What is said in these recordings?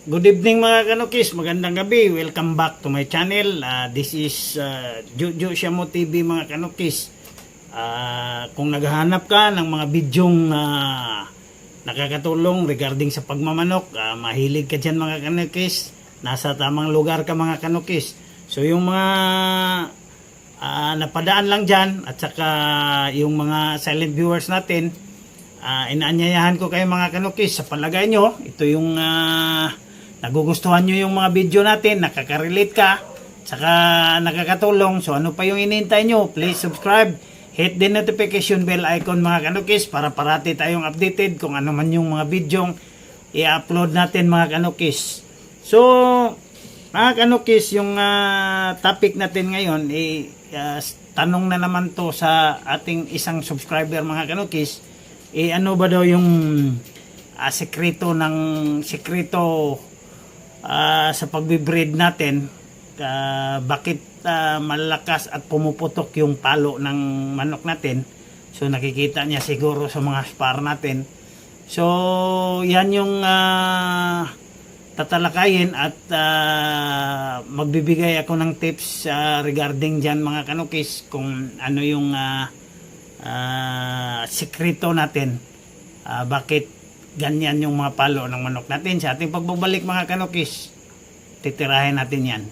Good evening mga kanukis, magandang gabi. Welcome back to my channel. This is Jojo Siamo TV mga kanukis. Kung naghahanap ka ng mga bidyong nakakatulong regarding sa pagmamanok, mahilig ka dyan mga kanukis, nasa tamang lugar ka mga kanukis. So yung mga napadaan lang dyan at saka yung mga silent viewers natin, inaanyayahan ko kayo mga kanukis, sa palagay nyo ito yung nagugustuhan nyo yung mga video natin, nakaka-relate ka, saka nakakatulong. So ano pa yung inintay nyo? Please subscribe, hit the notification bell icon mga kanukis para parati tayong updated kung ano man yung mga videong i-upload natin mga kanukis. So mga kanukis, yung topic natin ngayon tanong na naman to sa ating isang subscriber mga kanukis. Ano ba daw yung sekreto sa pagbibreed natin, bakit malakas at pumuputok yung palo ng manok natin. So nakikita niya siguro sa mga spar natin. So yan yung tatalakayin at magbibigay ako ng tips regarding dyan mga kanukis, kung ano yung sekreto natin, bakit ganyan yung mga palo ng manok natin. Sa ating pagbabalik mga kanukis, titirahin natin yan.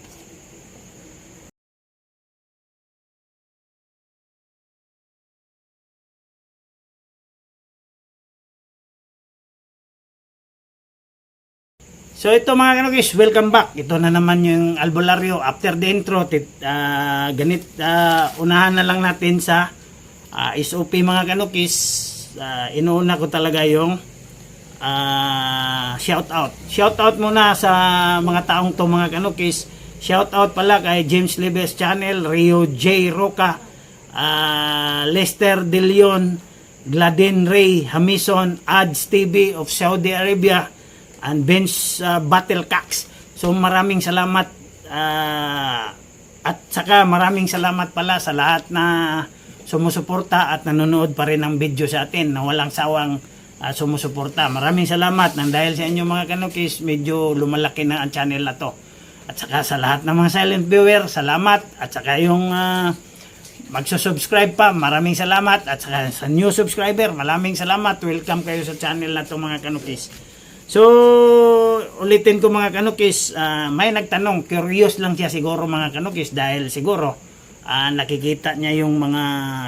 So ito mga kanukis, welcome back. Ito na naman yung albularyo. After the intro, unahan na lang natin sa SOP mga kanukis. Inuuna ko talaga yung shout out muna sa mga taong to mga kanukis. Shout out pala kay James Libes Channel, Rio J. Roca, Lester De Leon, Gladden Ray Hamison, Ads TV of Saudi Arabia, and Bench Battlecax. So maraming salamat, at saka maraming salamat pala sa lahat na sumusuporta at nanonood pa rin ng video sa atin, na walang sawang sumusuporta. Maraming salamat. Nang dahil sa inyo mga kanukis, medyo lumalaki na ang channel na to. At saka sa lahat ng mga silent viewer, salamat. At saka yung magsusubscribe pa, maraming salamat. At saka sa new subscriber, maraming salamat. Welcome kayo sa channel na to mga kanukis. So ulitin ko mga kanukis, may nagtanong, curious lang siya siguro mga kanukis, dahil siguro nakikita niya yung mga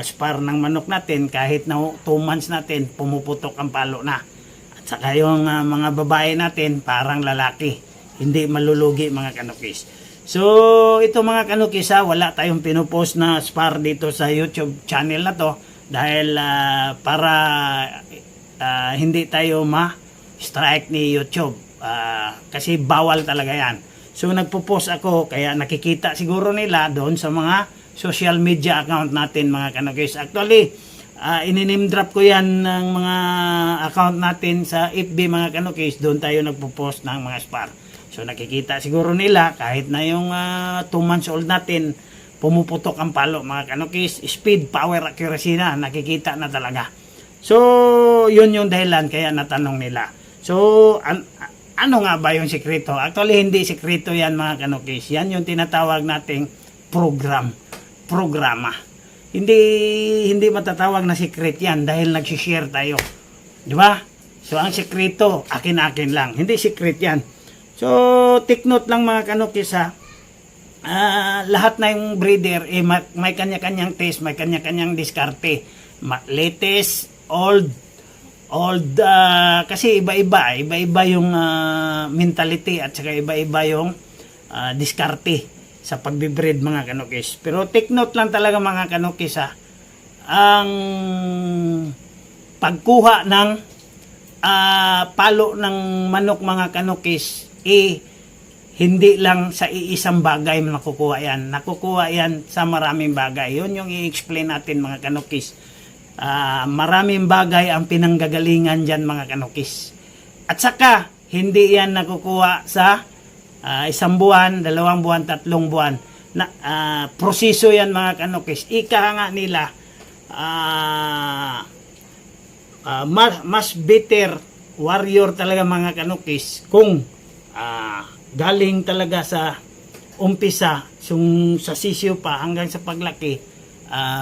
spar ng manok natin, kahit na 2 months natin pumuputok ang palo na. At saka yung mga babae natin parang lalaki, hindi malulugi mga kanukis. So ito mga kanukis, wala tayong pinupost na spar dito sa YouTube channel na to, dahil para hindi tayo ma-strike ni YouTube, kasi bawal talaga yan. So nagpo-post ako, kaya nakikita siguro nila doon sa mga social media account natin mga kanukis. Actually, ininame drop ko yan ng mga account natin sa FB mga kanukis. Doon tayo nagpo-post ng mga spar. So nakikita siguro nila, kahit na yung 2 months old natin pumuputok ang palo mga kanukis. Speed, power, accuracy na, nakikita na talaga. So yun yung dahilan kaya natanong nila. So ano nga ba yung sekreto? Actually hindi sekreto yan mga kanukis. Yan yung tinatawag nating programa. Hindi matatawag na secret yan, dahil nag-share tayo. Di ba? So ang sekreto, akin-akin lang. Hindi secret yan. So take note lang mga kanukis, lahat na yung breeder may kanya-kanyang taste, may kanya-kanyang diskarte. Latest, old, kasi iba-iba yung mentality, at saka iba-iba yung diskarte sa pagbibreed mga kanukis. Pero take note lang talaga mga kanukis, ang pagkuha ng palo ng manok mga kanukis, hindi lang sa iisang bagay nakukuha yan. Nakukuha yan sa maraming bagay. Yun yung i-explain natin mga kanukis. Maraming bagay ang pinanggagalingan dyan mga kanukis. At saka hindi yan nakukuha sa 1 buwan, 2 buwan, 3 buwan. Proseso yan mga kanukis. Ika nga nila, mas better warrior talaga mga kanukis kung galing talaga sa umpisa, sa sisiyo pa hanggang sa paglaki,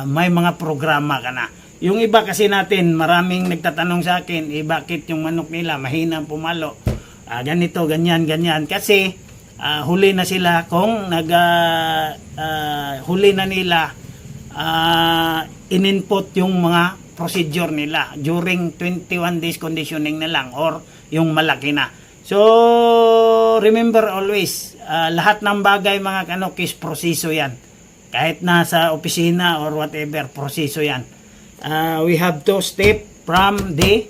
may mga programa ka na. Yung iba kasi natin, maraming nagtatanong sa akin, bakit yung manok nila mahina pumalo? Ganito, ganyan, ganyan. Kasi huli na sila kung huli na nila in-input yung mga procedure nila during 21 days conditioning na lang or yung malaki na. So, remember always, lahat ng bagay mga kanokis, proseso yan. Kahit nasa opisina or whatever, proseso yan. We have to step from the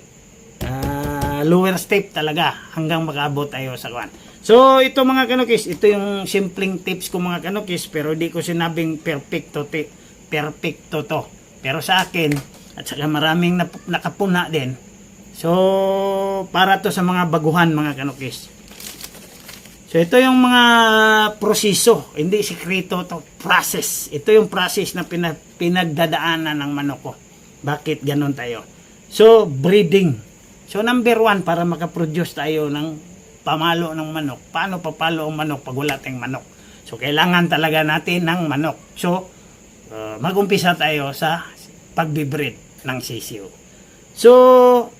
lower step talaga hanggang makabot tayo sa kwan. So, ito mga kanokis, ito yung simpleng tips ko mga kanokis, pero di ko sinabing perfecto to. Pero sa akin, at saka maraming nakapuna din. So, para to sa mga baguhan mga kanokis. So, ito yung mga proseso. Hindi sikreto to. Process. Ito yung process na pinagdadaanan ng manok ko. Bakit ganun tayo? So, breeding. So, number 1, para makaproduce tayo ng pamalo ng manok. Paano papalo ang manok pag wala tayong manok? So, kailangan talaga natin ng manok. So, mag-umpisa tayo sa pagbibreed ng sisiyo. So,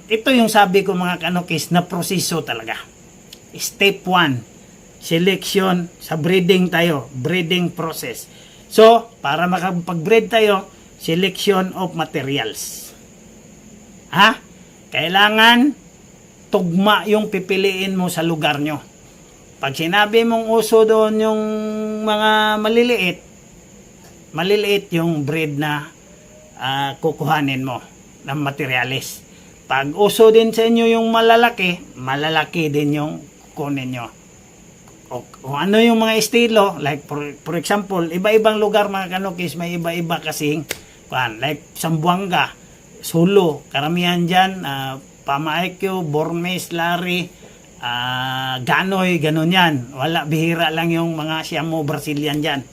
ito yung sabi ko mga kanokis na proseso talaga. Step 1, selection sa breeding tayo, breeding process. So, para makapag-breed tayo, selection of materials. Kailangan tugma yung pipiliin mo sa lugar nyo. Pag sinabi mong uso doon yung mga maliliit yung breed na kukuhanin mo ng materialis. Pag uso din sa inyo yung malalaki din yung kunin nyo. O ano yung mga estilo, like for example, iba-ibang lugar mga kanokis, may iba-iba kasing, like Sambuanga, Sulu, karamihan dyan, Pamaikyo, Bormes, Lari, Ganoy, ganon yan. Wala, bihira lang yung mga Siamo, Brazilian dyan.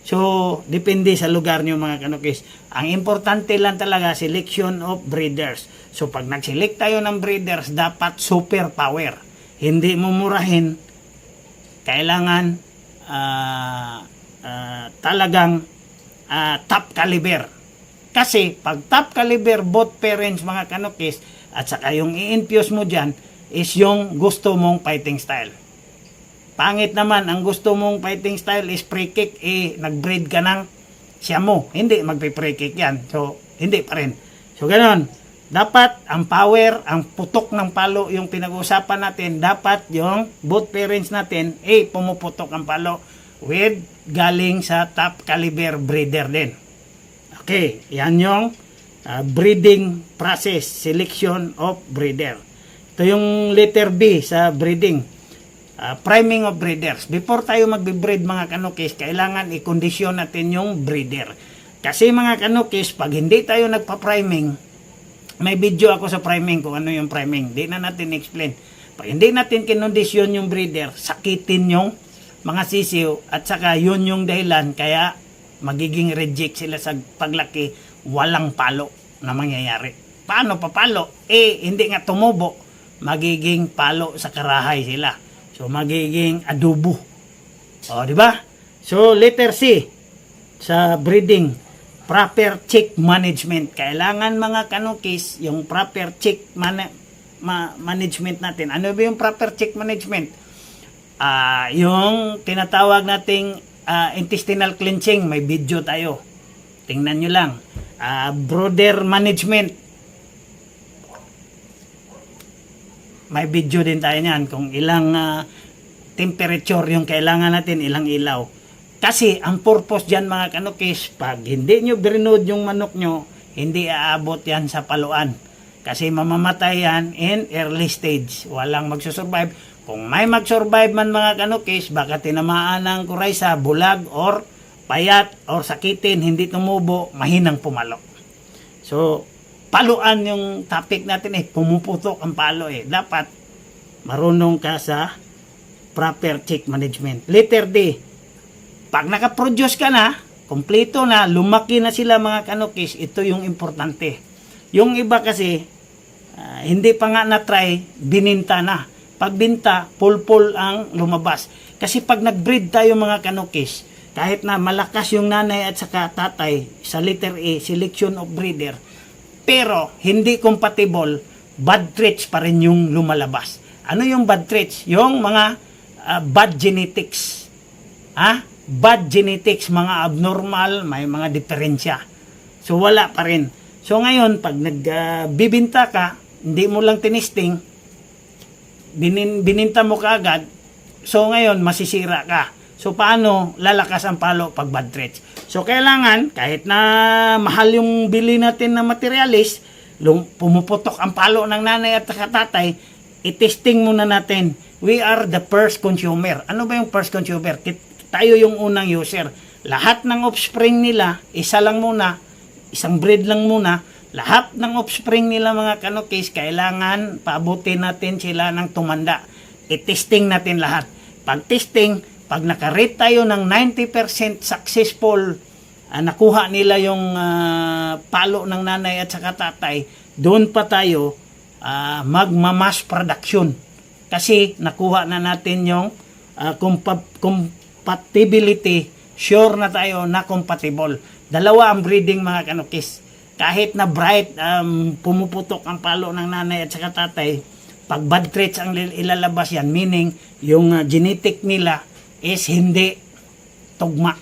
So, depende sa lugar nyo mga kanokis. Ang importante lang talaga, selection of breeders. So, pag nag-select tayo ng breeders, dapat super power. Hindi mo murahin. Kailangan talagang top caliber. Kasi, pag top caliber, both parents mga kanokis, at saka yung i-infuse mo dyan, is yung gusto mong fighting style. Pangit naman, ang gusto mong fighting style is free kick, nag-breed ka ng Siamo. Hindi, magpe-free kick yan. So, hindi pa rin. So, ganon. Dapat, ang power, ang putok ng palo, yung pinag-uusapan natin, dapat yung both parents natin, pumuputok ang palo with galing sa top caliber breeder din. Okay, yan yung breeding process, selection of breeder. Ito yung letter B sa breeding. Priming of breeders. Before tayo magbe-breed mga kanokis, kailangan i-kondisyon natin yung breeder. Kasi mga kanokis, pag hindi tayo nagpa-priming, may video ako sa priming kung ano yung priming. Di na natin explain. Pag hindi natin kinondisyon yung breeder, sakitin yung mga sisiw at saka yun yung dahilan kaya magiging reject sila sa paglaki, walang palo na mangyayari. Paano papalo? Hindi nga tumubo, magiging palo sa karahay sila. So, magiging adobo. O, di ba? So, letter C sa breeding, proper chick management. Kailangan mga kanokis, yung proper chick management natin. Ano ba yung proper chick management? Yung tinatawag nating intestinal cleansing, may video tayo. Tingnan nyo lang. Brooder management. May video din tayo niyan kung ilang temperature yung kailangan natin, ilang ilaw. Kasi ang purpose dyan mga kanokis, pag hindi nyo brinod yung manok nyo, hindi aabot yan sa paluan. Kasi mamamatay yan in early stage. Walang magsusurvive. Kung may magsurvive man mga kanokis, baka tinamaan ng kuraysa, bulag, or payat, or sakitin, hindi tumubo, mahinang pumalo. So, paluan yung topic natin pumuputok ang palo Dapat marunong ka sa proper chick management. Letter D, pag nakaproduce ka na, kompleto na, lumaki na sila mga kanokis, ito yung importante. Yung iba kasi, hindi pa nga na-try, bininta na. pagbinta, pulpul ang lumabas. Kasi pag nag-breed tayo mga kanukis, kahit na malakas yung nanay at saka tatay sa letter A, selection of breeder, pero hindi compatible, bad traits pa rin yung lumalabas. Ano yung bad traits? Yung mga bad genetics. Bad genetics, mga abnormal, may mga diferensya. So wala pa rin. So ngayon, pag nagbibinta ka, hindi mo lang tinisting, bininta mo kaagad, so ngayon masisira ka. So paano lalakas ang palo pag bad traits? So kailangan, kahit na mahal yung bili natin na materialis, pumuputok ang palo ng nanay at tatay, itesting muna natin. We are the first consumer. Ano ba yung first consumer? Tayo yung unang user. Lahat ng offspring nila, isa lang muna, isang breed lang muna. Lahat ng offspring nila mga kanukis, kailangan paabutin natin sila ng tumanda. I-testing natin lahat. Pag testing, pag nakarate tayo ng 90% successful, nakuha nila yung palo ng nanay at saka tatay, doon pa tayo magmamass production. Kasi nakuha na natin yung compatibility, sure na tayo na compatible. Dalawa ang breeding mga kanukis. Kahit na bright, pumuputok ang palo ng nanay at saka tatay, pag bad traits ang ilalabas yan, meaning yung genetic nila is hindi tugma.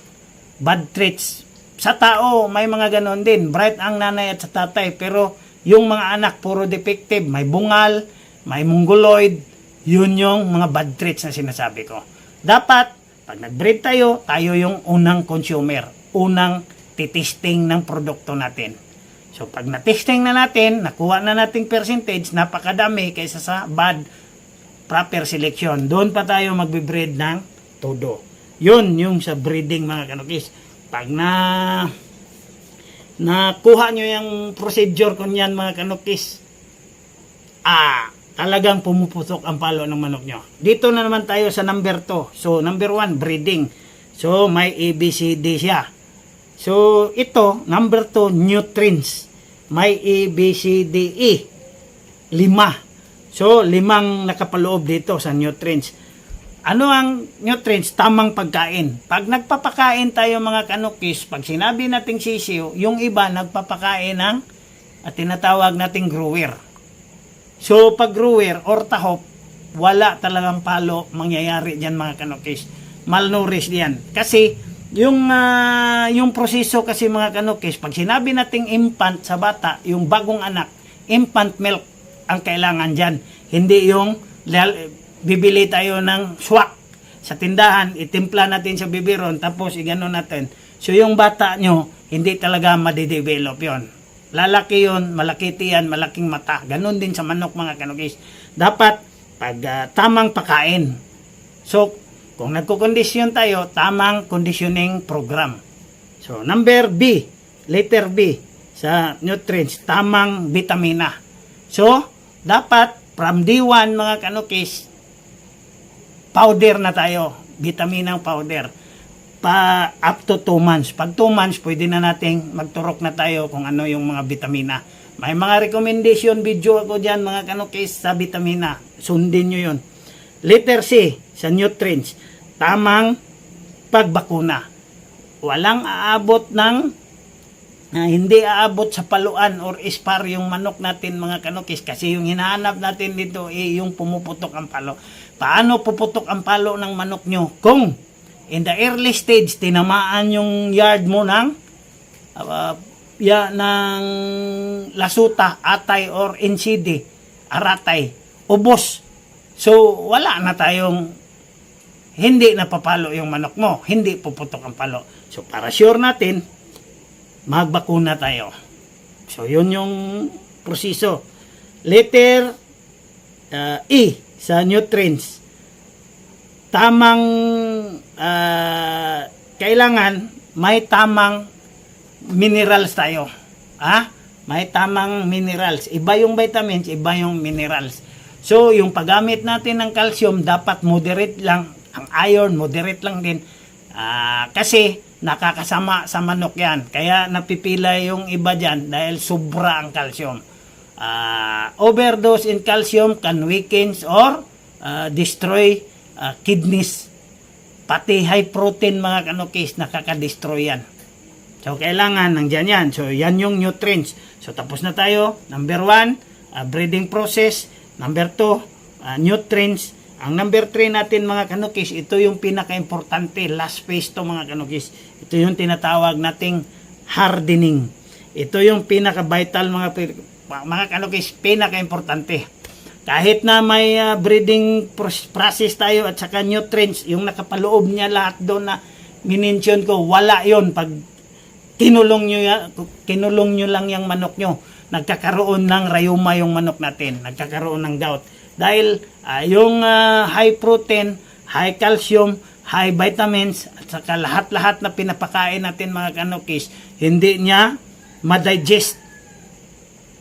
Bad traits. Sa tao, may mga ganon din. Bright ang nanay at sa tatay, pero yung mga anak, puro defective. May bungal, may mongoloid. Yun yung mga bad traits na sinasabi ko. Dapat, pag nag-breed tayo, tayo yung unang consumer. Unang titisting ng produkto natin. So, pag na-testing na natin, nakuha na nating percentage, napakadami kaysa sa bad proper selection. Doon pa tayo magbe-breed ng todo. Yun yung sa breeding mga kanukis. Pag nakuha nyo yung procedure kunyan mga kanukis, talagang pumuputok ang palo ng manok nyo. Dito na naman tayo sa number 2. So, number 1, breeding. So, may ABCD siya. So, ito, number 2, nutrients. May ABCDE. 5. So, 5 nakapaloob dito sa nutrients. Ano ang nutrients? Tamang pagkain. Pag nagpapakain tayo mga kanukis, pag sinabi nating sisiw, yung iba nagpapakain ng tinatawag nating grower. So, pag grower or tahop, wala talagang palo mangyayari dyan mga kanukis. Malnourished yan. Kasi, yung proseso kasi mga kanukis, pag sinabi nating infant sa bata, yung bagong anak, infant milk ang kailangan dyan. Hindi yung bibili tayo ng swak sa tindahan, itimpla natin sa biberon, tapos igano natin. So yung bata nyo, hindi talaga madidevelop yon. Lalaki yon, malaki tiyan, malaking mata. Ganon din sa manok mga kanukis. Dapat pag tamang pakain. So, kung nagkukondisyon tayo, tamang conditioning program. So, number B, letter B, sa nutrients, tamang vitamina. So, dapat from D1 mga kanukis, powder na tayo, vitaminang powder, up to 2 months. Pag 2 months, pwede na nating magturok na tayo kung ano yung mga vitamina. May mga recommendation video ako dyan mga kanukis sa vitamina. Sundin nyo yun. Letter C, sa nutrients, tamang pagbakuna. Walang aabot hindi aabot sa paluan or ispar yung manok natin mga kanukis, kasi yung hinahanap natin dito yung pumuputok ang palo. Paano puputok ang palo ng manok nyo? Kung in the early stage tinamaan yung yard mo ng lasuta, atay or NCD, aratay, ubos. So wala na tayong, hindi napapalo yung manok mo, hindi puputok ang palo. So para sure natin, magbakuna tayo. So yun yung proseso. Letter E sa nutrients, tamang kailangan may tamang minerals tayo. May tamang minerals. Iba yung vitamins, iba yung minerals. So yung paggamit natin ng calcium, dapat moderate lang. Ang iron, moderate lang din. Kasi nakakasama sa manok yan. Kaya napipila yung iba dyan dahil sobra ang calcium. Overdose in calcium can weaken or destroy kidneys, pati high protein mga kanukis, nakaka-destroy yan. So, kailangan nandyan yan. So, yan yung nutrients. So, tapos na tayo. Number 1, breeding process. Number 2, nutrients. Ang number 3 natin mga kanukis, ito yung pinaka-importante. Last phase to mga kanukis. Ito yung tinatawag nating hardening. Ito yung pinaka-vital mga kanukis, pinaka-importante. Kahit na may breeding process tayo at saka nutrients, yung nakapaloob niya lahat doon na minention ko, wala yon pag kinulong nyo lang yung manok nyo, nagkakaroon ng rayuma yung manok natin, nagkakaroon ng gout. Dahil yung high protein, high calcium, high vitamins, at saka lahat-lahat na pinapakain natin mga kanukis, hindi niya ma-digest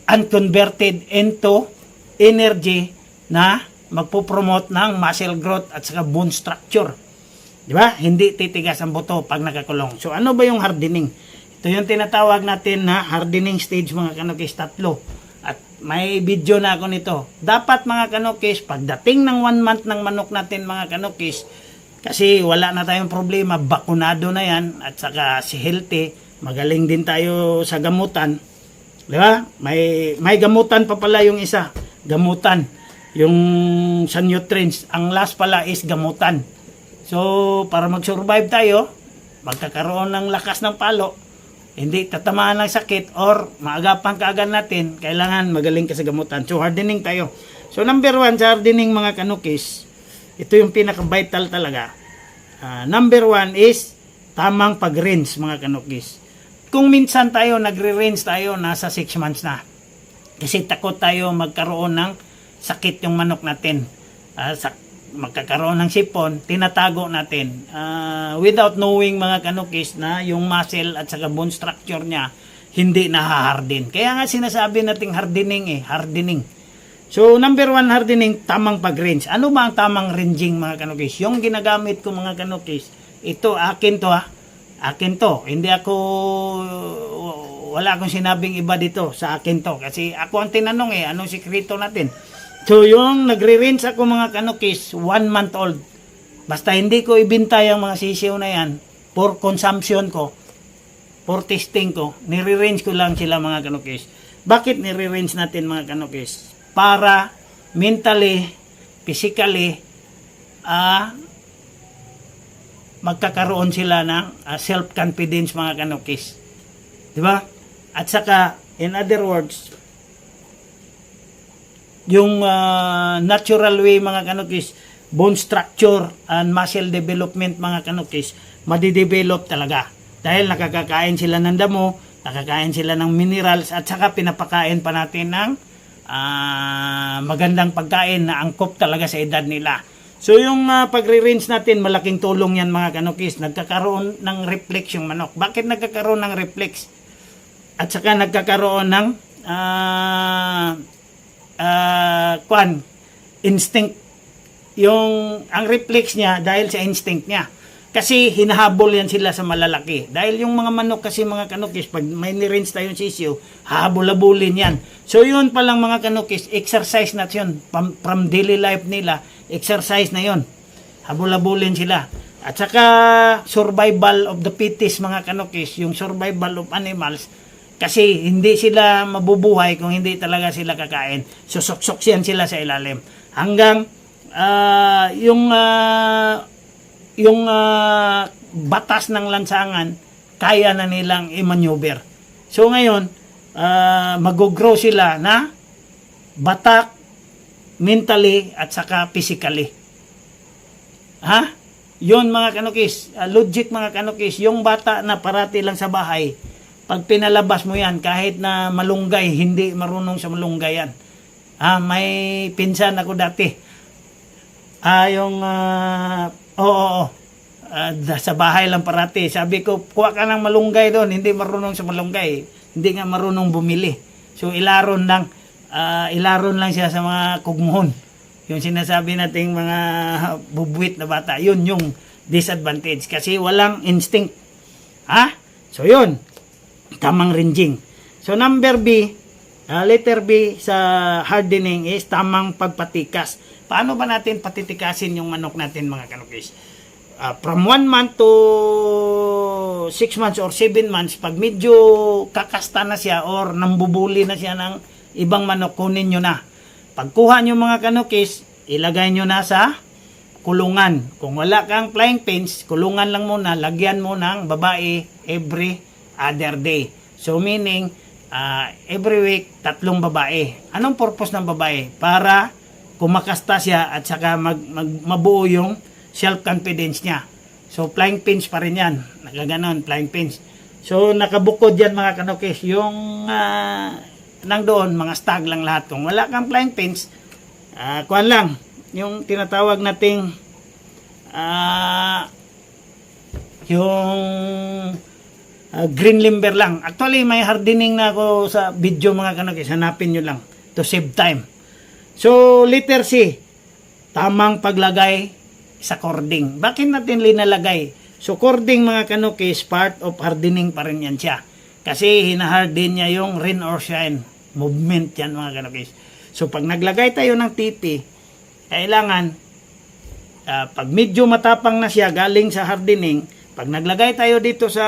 and converted into energy na magpo-promote ng muscle growth at saka bone structure. Di ba? Hindi titigas ang buto pag nakakulong. So ano ba yung hardening? Ito yung tinatawag natin na hardening stage mga kanukis, 3. At may video na ako nito. Dapat mga kanukis, pagdating ng 1 month ng manok natin mga kanukis, kasi wala na tayong problema, bakunado na yan, at saka si healthy, magaling din tayo sa gamutan. Di ba? May gamutan pa pala yung isa. Gamutan. Yung sa nutrients. Ang last pala is gamutan. So, para mag-survive tayo, magkakaroon ng lakas ng palo, hindi tatamaan ng sakit, or maagapan kaagad natin, kailangan magaling ka sa gamutan. So, hardening tayo. So, number 1 sa hardening mga kanukis, ito yung pinaka-vital talaga. Number 1 is tamang pag-rinse mga kanukis. Kung minsan tayo nagre-rinse tayo, nasa 6 months na. Kasi takot tayo magkaroon ng sakit yung manok natin. Magkakaroon ng sipon, tinatago natin. Without knowing mga kanukis na yung muscle at saka bone structure niya hindi nahaharden. Kaya nga sinasabi nating hardening. So number 1 hardening, tamang pag-rinse. Ano ba ang tamang rinsing mga kanukis? Yung ginagamit ko mga kanukis, ito akin to Akin to. Hindi ako, wala akong sinabing iba dito sa akin to. Kasi ako ang tinanong anong sikreto natin? So yung nagre-rinse ako mga kanukis, 1 month old. Basta hindi ko ibinta yung mga sisiw na yan for consumption ko, for testing ko, nire-rinse ko lang sila mga kanukis. Bakit nire-rinse natin mga kanukis? Para mentally, physically, magkakaroon sila ng self-confidence mga kanukis. Diba? At saka, in other words, yung natural way mga kanukis, bone structure and muscle development mga kanukis, madidevelop talaga. Dahil nakakakain sila ng damo, nakakain sila ng minerals, at saka pinapakain pa natin ng magandang pagkain na angkop talaga sa edad nila. So yung pagre-rinse natin, malaking tulong yan mga kanukis. Nagkakaroon ng reflex yung manok. Bakit nagkakaroon ng reflex? At saka nagkakaroon ng instinct. Ang reflex niya dahil sa instinct niya. Kasi hinahabol yan sila sa malalaki. Dahil yung mga manok kasi mga kanukis, pag may ni-rinse tayong sisiyo, hahabol-habulin yan. So yun palang mga kanukis, exercise na yun. From daily life nila, exercise na yun. Habol-habulin sila. At saka survival of the fittest mga kanukis, yung survival of animals, kasi hindi sila mabubuhay kung hindi talaga sila kakain. Susok-sok yan sila sa ilalim. Hanggang yung batas ng lansangan, kaya na nilang i-maneuver. So ngayon, mag-grow sila na batak, mentally, at saka physically. Yun mga kanukis, logic mga kanukis, yung bata na parati lang sa bahay, pag pinalabas mo yan, kahit na malunggay, hindi marunong sa malunggay yan. May pinsan ako dati. Sa bahay lang parati. Sabi ko, kuha ka ng malunggay doon, hindi marunong sa malunggay. Hindi nga marunong bumili. So ilaron lang siya sa mga kugmuhon. Yung sinasabi nating mga bubuwit na bata, yun yung disadvantage. Kasi walang instinct. So yun, tamang rinsing. So number B, letter B sa hardening is tamang pagpatikas. paano ba natin patitikasin yung manok natin mga kanukis? From 1 month to 6 months or 7 months, pag medyo kakasta na siya or nambubuli na siya ng ibang manok, kunin nyo na. Pagkuha nyo mga kanukis, ilagay nyo na sa kulungan. Kung wala kang flying pins, kulungan lang muna, lagyan mo ng babae every other day. So meaning, every week, 3 babae. Anong purpose ng babae? Para kumakasta siya at saka mabuo yung self-confidence niya. So, flying pins pa rin yan. Nakaganon, flying pins. So, nakabukod yan mga kanukis. Yung nang doon, mga stag lang lahat. Kung wala kang flying pins, kuhan lang. Yung tinatawag nating yung green limber lang. Actually, may hardening na ako sa video mga kanukis. Hanapin nyo lang to save time. So, letter C, tamang paglagay sa cording. Bakit natin linalagay? So, cording mga kanukis, part of hardening pa rin yan siya. Kasi hinaharden niya yung rain or shine movement yan mga kanukis. So, pag naglagay tayo ng TP, kailangan, pag medyo matapang na siya galing sa hardening, pag naglagay tayo dito sa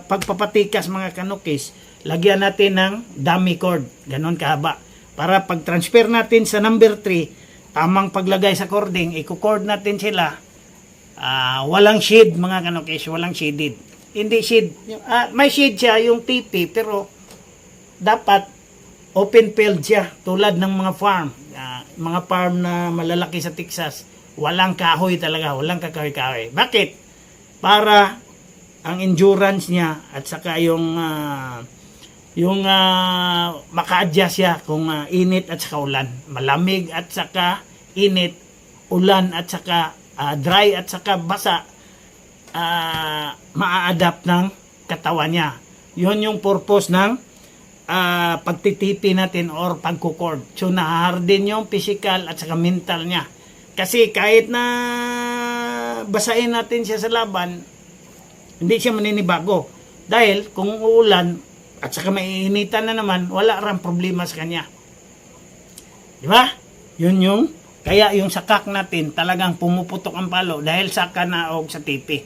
pagpapatikas mga kanukis, lagyan natin ng dummy cord. Ganon kahaba. Para pag transfer natin sa number 3, tamang paglagay sa cording, i-cord natin sila. Walang shade mga kanukis, walang shaded. Hindi shade. May shade siya yung TP pero dapat open field siya tulad ng mga farm. Mga farm na malalaki sa Texas, walang kahoy talaga, walang kakahoy-kahoy. Bakit? Para ang endurance niya at saka yung maka-adjust siya kung init at saka ulan. Malamig at saka init, ulan at saka dry at saka basa, maa-adapt ng katawan niya. Yun yung purpose ng pagtitipi natin or pagkukord. So naharden yung physical at saka mental niya. Kasi kahit na basahin natin siya sa laban, hindi siya maninibago. Dahil kung uulan, at saka maiinitan na naman, wala rang problema sa kanya. Di ba? Yun yung, kaya yung sakak natin talagang pumuputok ang palo dahil saka na og sa tipi.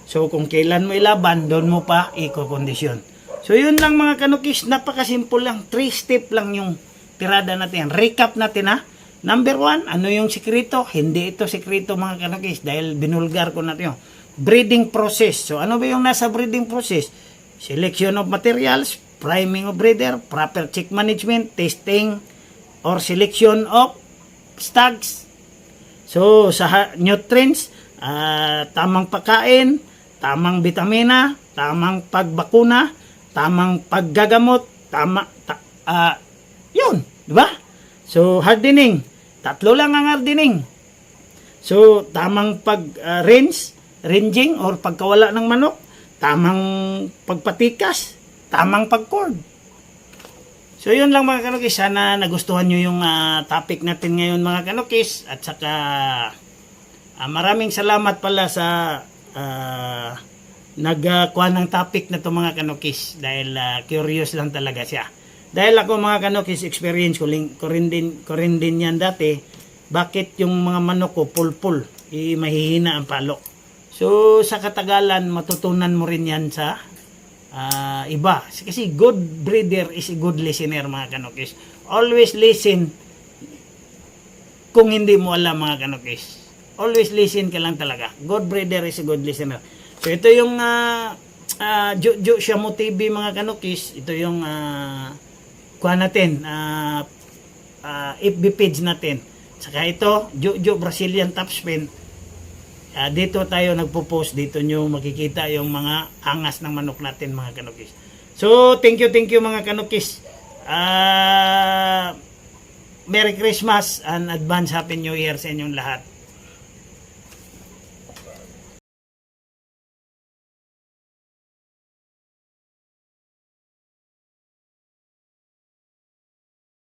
So kung kailan mo ilaban, doon mo pa i-kondisyon. So yun lang mga kanukis, napakasimple lang. 3 step lang yung tirada natin. Recap natin ha. Number 1, ano yung sekreto? Hindi ito sekreto mga kanukis dahil binulgar ko natin yun. Breeding process. So ano ba yung nasa breeding process? Selection of materials, priming of breeder, proper chick management, testing, or selection of stags. So, sa nutrients, tamang pagkain, tamang vitamina, tamang pagbakuna, tamang paggagamot, yun, di ba? So, hardening. 3 lang ang hardening. So, tamang ranging or pagkawala ng manok, tamang pagpatikas, tamang pagcord. So yun lang mga kanukis, sana nagustuhan nyo yung topic natin ngayon mga kanukis at saka maraming salamat pala sa nagkuha ng topic na to mga kanukis dahil curious lang talaga siya. Dahil ako mga kanukis, experience ko rin din yan dati, bakit yung mga manok ko pulpul, mahihina ang palo. So, sa katagalan, matutunan mo rin yan sa iba. Kasi good breeder is a good listener, mga kanukis. Always listen kung hindi mo alam, mga kanukis. Always listen ka lang talaga. Good breeder is a good listener. So, ito yung Juju Shamu TV, mga kanukis. Ito yung kuha natin, FB page natin. Saka ito, Juju Brazilian Top Spin. Dito tayo nagpo-post, dito nyo makikita yung mga angas ng manok natin mga kanukis. So thank you mga kanukis. Merry Christmas and advance Happy New Year sa inyong lahat.